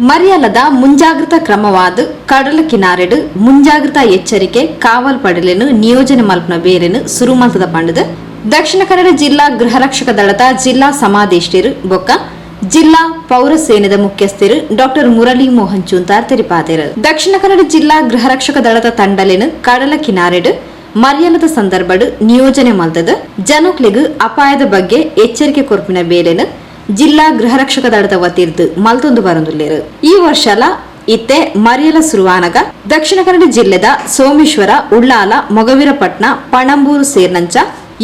ಮರೆಯಲ್ಲದ ಮುಂಜಾಗ್ರತಾ ಕ್ರಮವಾದ ಕಡಲ ಕಿನಾರೆಡು ಮುಂಜಾಗ್ರತಾ ಎಚ್ಚರಿಕೆ ಕಾವಲ್ ಪಡಲೆನು ನಿಯೋಜನೆ ಮಲ್ಪನ ಬೇರೆನು ಸುರು ಮಲ್ತದ ಪಂಡದು ದಕ್ಷಿಣ ಕನ್ನಡ ಜಿಲ್ಲಾ ಗೃಹರಕ್ಷಕ ದಳದ ಜಿಲ್ಲಾ ಸಮಾದೇಷ್ಟರು ಬೊಕ್ಕ ಜಿಲ್ಲಾ ಪೌರ ಸೇನೆದ ಮುಖ್ಯಸ್ಥರು ಡಾಕ್ಟರ್ ಮುರಳಿ ಮೋಹನ್ ಚೂಂತಾರ್ ತೆರಿಪಾದರು. ದಕ್ಷಿಣ ಕನ್ನಡ ಜಿಲ್ಲಾ ಗೃಹರಕ್ಷಕ ದಳದ ತಂಡಲೆನು ಕಡಲ ಕಿನಾರೆಡು ಮರೆಯಲ್ಲದ ಸಂದರ್ಭಡು ನಿಯೋಜನೆ ಮಲ್ತದ ಜನಕ್ಲಿಗು ಅಪಾಯದ ಬಗ್ಗೆ ಎಚ್ಚರಿಕೆ ಕೊರ್ಪಿನ ಬೇಲೆನು ಜಿಲ್ಲಾ ಗೃಹರಕ್ಷಕ ದಳದ ವತಿರ್ದು ಮಲ್ತೊಂದು ಬರಂದುಲ್ಲೇರು. ಈ ವರ್ಷಲ ಇತ್ತೆ ಮರೆಯಲ ಸುರುವಾನಗ ದಕ್ಷಿಣ ಕನ್ನಡ ಜಿಲ್ಲೆದ ಸೋಮೇಶ್ವರ ಉಳ್ಳಾಲ ಮೊಗವೀರಪಟ್ನ ಪಣಂಬೂರು ಸೇರ್ನಂಚ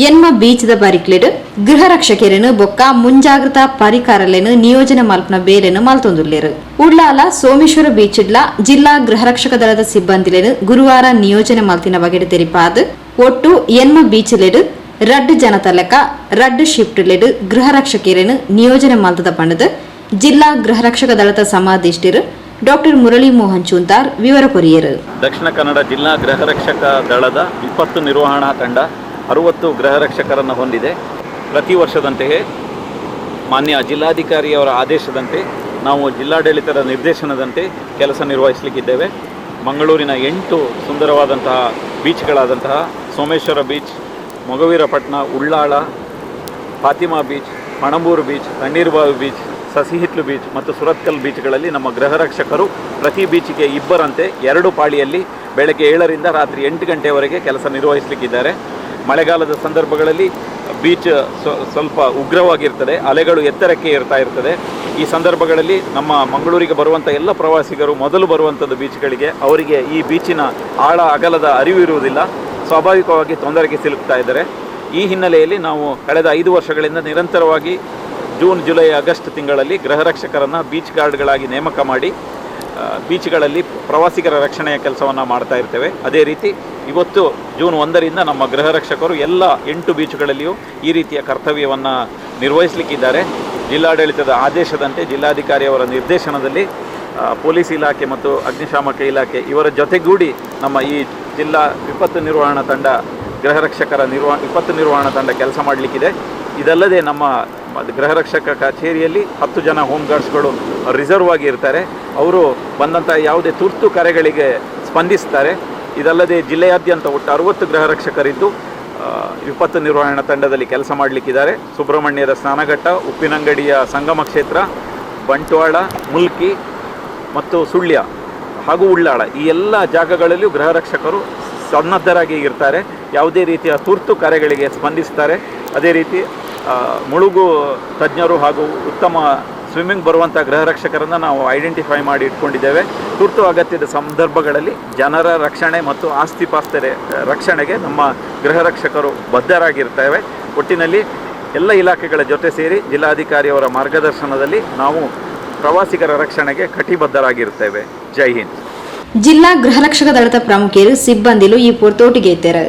ಎನ್ಮ ಬೀಚದ ಬರಿಕ್ಲೆಡು ಗೃಹರಕ್ಷಕರೇನು ಬೊಕ್ಕ ಮುಂಜಾಗ್ರತಾ ಪರಿಕಾರಲೇನು ನಿಯೋಜನೆ ಮಲ್ಪನ ಬೇರೆನು ಮಲ್ತೊಂದುಲ್ಲೇರು. ಉಳ್ಳಾಲ ಸೋಮೇಶ್ವರ ಬೀಚಿಡ್ಲ ಜಿಲ್ಲಾ ಗೃಹರಕ್ಷಕ ದಳದ ಸಿಬ್ಬಂದಿಲೇನು ಗುರುವಾರ ನಿಯೋಜನೆ ಮಲ್ತಿನ ಬಗೆಡು ತೆರಿಪಾದ್ ಒಟ್ಟು ಎನ್ಮ ಬೀಚ್ಲೆಡು ರಡ್ ಜನತಲಕ ರಡ್ ಶಿಫ್ಟ್ ಗೃಹರಕ್ಷಕರೇನು ನಿಯೋಜನೆ ಮಲ್ತದ ಪಂಡದು ಜಿಲ್ಲಾ ಗೃಹರಕ್ಷಕ ದಳದ ಸಮಾದೇಷ್ಟರು ಡಾಕ್ಟರ್ ಮುರಳಿ ಮೋಹನ್ ಚೂಂತಾರ್ ವಿವರ ಕೊರಿಯರು. ದಕ್ಷಿಣ ಕನ್ನಡ ಜಿಲ್ಲಾ ಗೃಹರಕ್ಷಕ ದಳದ ವಿಪತ್ತು ನಿರ್ವಹಣಾ ತಂಡ 60 ಗೃಹರಕ್ಷಕರನ್ನು ಹೊಂದಿದೆ. ಪ್ರತಿ ವರ್ಷದಂತೆಯೇ ಮಾನ್ಯ ಜಿಲ್ಲಾಧಿಕಾರಿಯವರ ಆದೇಶದಂತೆ ನಾವು ಜಿಲ್ಲಾಡಳಿತದ ನಿರ್ದೇಶನದಂತೆ ಕೆಲಸ ನಿರ್ವಹಿಸಲಿಕ್ಕಿದ್ದೇವೆ. ಮಂಗಳೂರಿನ 8 ಸುಂದರವಾದಂತಹ ಬೀಚ್ಗಳಾದಂತಹ Someshwara beach, Mogaveerapatna, Ullal, Fatima beach, Panambur beach, Tannirbhavi beach, Sasihithlu beach ಮತ್ತು ಸುರತ್ಕಲ್ ಬೀಚ್ಗಳಲ್ಲಿ ನಮ್ಮ ಗೃಹರಕ್ಷಕರು ಪ್ರತಿ ಬೀಚಿಗೆ ಇಬ್ಬರಂತೆ 2 ಪಾಳಿಯಲ್ಲಿ ಬೆಳಗ್ಗೆ 7ರಿಂದ ರಾತ್ರಿ 8 ಗಂಟೆವರೆಗೆ ಕೆಲಸ ನಿರ್ವಹಿಸಲಿಕ್ಕಿದ್ದಾರೆ. ಮಳೆಗಾಲದ ಸಂದರ್ಭಗಳಲ್ಲಿ ಬೀಚ್ ಸ್ವಲ್ಪ ಉಗ್ರವಾಗಿರ್ತದೆ, ಅಲೆಗಳು ಎತ್ತರಕ್ಕೆ ಏರ್ತಾ ಇರ್ತದೆ. ಈ ಸಂದರ್ಭಗಳಲ್ಲಿ ನಮ್ಮ ಮಂಗಳೂರಿಗೆ ಬರುವಂಥ ಎಲ್ಲ ಪ್ರವಾಸಿಗರು ಮೊದಲು ಬರುವಂಥದ್ದು ಬೀಚ್ಗಳಿಗೆ, ಅವರಿಗೆ ಈ ಬೀಚಿನ ಆಳ ಅಗಲದ ಅರಿವು ಇರುವುದಿಲ್ಲ, ಸ್ವಾಭಾವಿಕವಾಗಿ ತೊಂದರೆಗೆ ಸಿಲುಕ್ತಾ ಇದ್ದಾರೆ. ಈ ಹಿನ್ನೆಲೆಯಲ್ಲಿ ನಾವು ಕಳೆದ 5 ವರ್ಷಗಳಿಂದ ನಿರಂತರವಾಗಿ ಜೂನ್, ಜುಲೈ, ಆಗಸ್ಟ್ ತಿಂಗಳಲ್ಲಿ ಗೃಹರಕ್ಷಕರನ್ನು ಬೀಚ್ ಗಾರ್ಡ್ಗಳಾಗಿ ನೇಮಕ ಮಾಡಿ ಬೀಚ್ಗಳಲ್ಲಿ ಪ್ರವಾಸಿಗರ ರಕ್ಷಣೆಯ ಕೆಲಸವನ್ನು ಮಾಡ್ತಾ ಇರ್ತೇವೆ. ಅದೇ ರೀತಿ ಇವತ್ತು ಜೂನ್ 1ರಿಂದ ನಮ್ಮ ಗೃಹರಕ್ಷಕರು ಎಲ್ಲ 8 ಬೀಚ್ಗಳಲ್ಲಿಯೂ ಈ ರೀತಿಯ ಕರ್ತವ್ಯವನ್ನು ನಿರ್ವಹಿಸಲಿಕ್ಕಿದ್ದಾರೆ. ಜಿಲ್ಲಾಡಳಿತದ ಆದೇಶದಂತೆ ಜಿಲ್ಲಾಧಿಕಾರಿಯವರ ನಿರ್ದೇಶನದಲ್ಲಿ ಪೊಲೀಸ್ ಇಲಾಖೆ ಮತ್ತು ಅಗ್ನಿಶಾಮಕ ಇಲಾಖೆ ಇವರ ಜೊತೆಗೂಡಿ ನಮ್ಮ ಈ ಜಿಲ್ಲಾ ವಿಪತ್ತು ನಿರ್ವಹಣಾ ತಂಡ ಗೃಹರಕ್ಷಕರ ವಿಪತ್ತು ನಿರ್ವಹಣಾ ತಂಡ ಕೆಲಸ ಮಾಡಲಿಕ್ಕಿದೆ. ಇದಲ್ಲದೆ ನಮ್ಮ ಗೃಹರಕ್ಷಕ ಕಚೇರಿಯಲ್ಲಿ 10 ಜನ ಹೋಮ್ ಗಾರ್ಡ್ಸ್ಗಳು ರಿಸರ್ವ್ ಆಗಿ ಇರ್ತಾರೆ. ಅವರು ಬಂದಂಥ ಯಾವುದೇ ತುರ್ತು ಕರೆಗಳಿಗೆ ಸ್ಪಂದಿಸ್ತಾರೆ. ಇದಲ್ಲದೆ ಜಿಲ್ಲೆಯಾದ್ಯಂತ ಒಟ್ಟು 60 ಗೃಹರಕ್ಷಕರಿದ್ದು ವಿಪತ್ತು ನಿರ್ವಹಣಾ ತಂಡದಲ್ಲಿ ಕೆಲಸ ಮಾಡಲಿಕ್ಕಿದ್ದಾರೆ. ಸುಬ್ರಹ್ಮಣ್ಯದ ಸ್ನಾನಘಟ್ಟ, ಉಪ್ಪಿನಂಗಡಿಯ ಸಂಗಮ ಕ್ಷೇತ್ರ, ಬಂಟ್ವಾಳ, ಮುಲ್ಕಿ ಮತ್ತು ಸುಳ್ಯ ಹಾಗೂ ಉಳ್ಳಾಳ ಈ ಎಲ್ಲ ಜಾಗಗಳಲ್ಲಿಯೂ ಗೃಹರಕ್ಷಕರು ಸನ್ನದ್ಧರಾಗಿ ಇರ್ತಾರೆ. ಯಾವುದೇ ರೀತಿಯ ತುರ್ತು ಕರೆಗಳಿಗೆ ಸ್ಪಂದಿಸ್ತಾರೆ. ಅದೇ ರೀತಿ ಮುಳುಗು ತಜ್ಞರು ಹಾಗೂ ಉತ್ತಮ ಸ್ವಿಮ್ಮಿಂಗ್ ಬರುವಂಥ ಗೃಹರಕ್ಷಕರನ್ನು ನಾವು ಐಡೆಂಟಿಫೈ ಮಾಡಿ ಇಟ್ಕೊಂಡಿದ್ದೇವೆ. ತುರ್ತು ಅಗತ್ಯದ ಸಂದರ್ಭಗಳಲ್ಲಿ ಜನರ ರಕ್ಷಣೆ ಮತ್ತು ಆಸ್ತಿಪಾಸ್ತಿ ರಕ್ಷಣೆಗೆ ನಮ್ಮ ಗೃಹರಕ್ಷಕರು ಬದ್ಧರಾಗಿರ್ತೇವೆ. ಒಟ್ಟಿನಲ್ಲಿ ಎಲ್ಲ ಇಲಾಖೆಗಳ ಜೊತೆ ಸೇರಿ ಜಿಲ್ಲಾಧಿಕಾರಿಯವರ ಮಾರ್ಗದರ್ಶನದಲ್ಲಿ ನಾವು ಪ್ರವಾಸಿಗರ ರಕ್ಷಣೆಗೆ ಕಟಿಬದ್ಧರಾಗಿರ್ತೇವೆ. ಜೈ ಹಿಂದ್. ಜಿಲ್ಲಾ ಗೃಹರಕ್ಷಕ ದಳದ ಪ್ರಮುಖರು ಸಿಬ್ಬಂದಿಲು ಈ ಪೊರ್ತೋಟಿಗೆ ಇದ್ದಾರೆ.